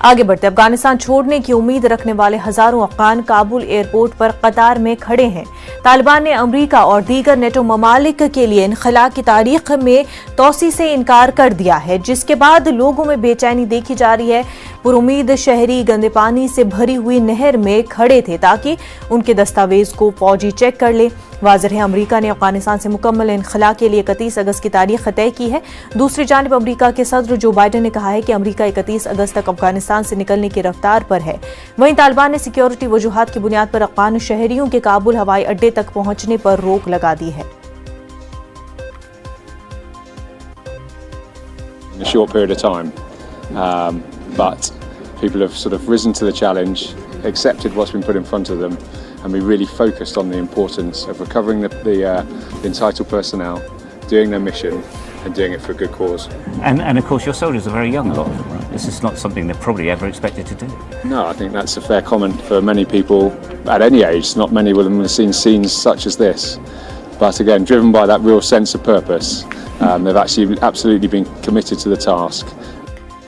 आगे बढ़ते अफगानिस्तान छोड़ने की उम्मीद रखने वाले हजारों अफगान काबुल एयरपोर्ट पर कतार में खड़े हैं। तालिबान ने अमेरिका और दीगर नेटो ममालिक के लिए इनखला की तारीख में तोसी से इनकार कर दिया है, जिसके बाद लोगों में बेचैनी देखी जा रही है। पुरुमीद शहरी गंदे पानी से भरी हुई नहर में खड़े थे ताकि उनके दस्तावेज को फौजी चेक कर ले। वाज़ेह है अमेरिका ने अफगानिस्तान से मुकम्मल इनखला के लिए 31 अगस्त की तारीख तय की है। दूसरी जानिब अमेरिका के सदर जो बाइडेन ने कहा है कि अमेरिका 31 अगस्त तक अफगानिस्तान से निकलने की रफ्तार पर है। वहीं तालिबान ने सिक्योरिटी वजूहात की बुनियाद पर अफगान शहरियों के काबुल हवाई अड्डे तक पहुंचने पर रोक लगा दी है। In a short period of time, but people have sort of risen to the challenge, accepted what's been put in front of them, and we really focused on the importance of recovering the entitled personnel, doing their mission, and doing it for a good cause. And of course, your soldiers are very young, a lot of them, right? This is not something they're probably ever expected to do. No, I think that's a fair comment for many people at any age. Not many of them have seen scenes such as this. But again, driven by that real sense of purpose, they've actually absolutely been committed to the task